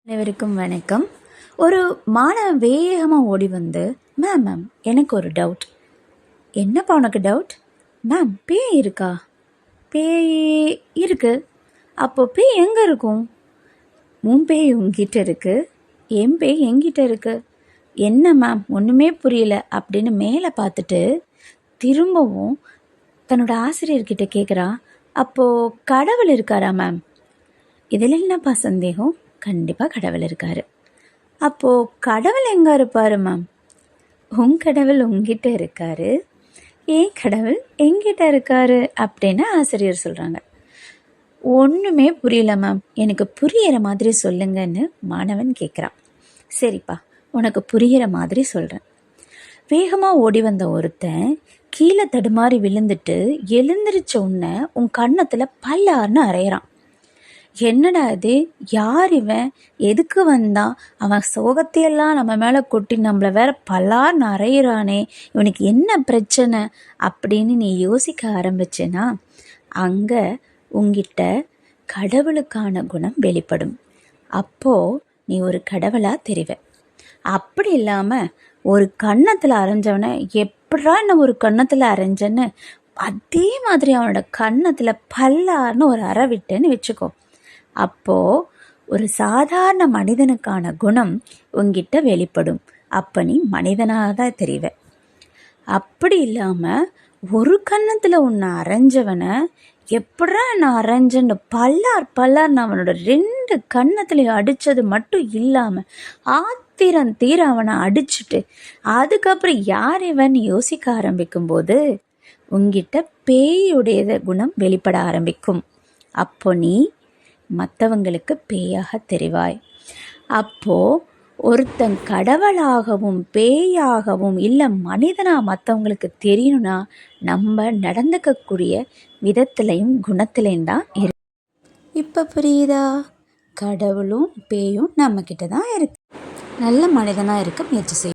அனைவருக்கும் வணக்கம். ஒரு மாணவன் வேகமாக ஓடி வந்து, மேம் எனக்கு ஒரு டவுட். என்னப்பா உனக்கு டவுட்? மேம், பேய் இருக்கா? பேய் இருக்கு. அப்போ பேய் எங்கே இருக்கும்? உன் பேய் உங்ககிட்ட இருக்கு, என் பேய் என்கிட்ட இருக்கு. என்ன மேம், ஒன்றுமே புரியல அப்படின்னு மேலே பார்த்துட்டு திரும்பவும் தன்னோட ஆசிரியர்கிட்ட கேட்குறா, அப்போது கடவுள் இருக்காரா மேம்? இதில் என்னப்பா சந்தேகம்? கண்டிப்பாக கடவுள் இருக்கார். அப்போது கடவுள் எங்கே இருப்பார் மேம்? உன் கடவுள் உங்ககிட்ட இருக்கார், ஏன் கடவுள் எங்கிட்ட இருக்கார் அப்படின்னு ஆசிரியர் சொல்கிறாங்க. ஒன்றுமே புரியல மேம், எனக்கு புரிகிற மாதிரி சொல்லுங்கன்னு மாணவன் கேட்குறான். சரிப்பா, உனக்கு புரிகிற மாதிரி சொல்கிறேன். வேகமாக ஓடி வந்த ஒருத்தன் கீழே தடுமாறி விழுந்துட்டு எழுந்திரிச்ச உடனே உன் கன்னத்தில் பல்லார்னு அரைகிறான். என்னடா இது, யார் இவன், எதுக்கு வந்தான், அவன் சோகத்தையெல்லாம் நம்ம மேலே கொட்டி நம்மளை வேற பலார்னு அறையிறானே, இவனுக்கு என்ன பிரச்சனை அப்படின்னு நீ யோசிக்க ஆரம்பிச்சேன்னா அங்கே உங்கிட்ட கடவுளுக்கான குணம் வெளிப்படும். அப்போது நீ ஒரு கடவுளாக தெரிவ. அப்படி இல்லாமல் ஒரு கன்னத்தில் அரைஞ்சவனை எப்படா என்ன ஒரு கன்னத்தில் அரைஞ்சன்னு அதே மாதிரி அவனோட கன்னத்தில் பல்லார்னு ஒரு அறை விட்டேன்னு வச்சுக்கோ. அப்போது ஒரு சாதாரண மனிதனுக்கான குணம் உங்ககிட்ட வெளிப்படும். அப்போ நீ மனிதனாக தான் தெரிவ. அப்படி இல்லாமல் ஒரு கன்னத்தில் உன்னை அரைஞ்சவனை எப்படா நான் அரைஞ்சேன்னு பல்லார்னு அவனோட 2 கன்னத்துலையும் அடித்தது மட்டும் இல்லாமல் ஆத்திரம் தீர அவனை அடிச்சுட்டு அதுக்கப்புறம் யார் இவன் யோசிக்க ஆரம்பிக்கும்போது உங்ககிட்ட பேயுடைய குணம் வெளிப்பட ஆரம்பிக்கும். அப்போ நீ மற்றவங்களுக்கு பேயாக தெரிவாய். அப்போது ஒருத்தன் கடவுளாகவும் பேயாகவும் இல்லை மனிதனாக மற்றவங்களுக்கு தெரியணும்னா நம்ம நடந்துக்கக்கூடிய விதத்துலையும் குணத்துலையும் தான் இருக்கு. இப்போ புரியுதா? கடவுளும் பேயும் நம்மக்கிட்ட தான் இருக்கு. நல்ல மனிதனாக இருக்க முயற்சி செய்யும்.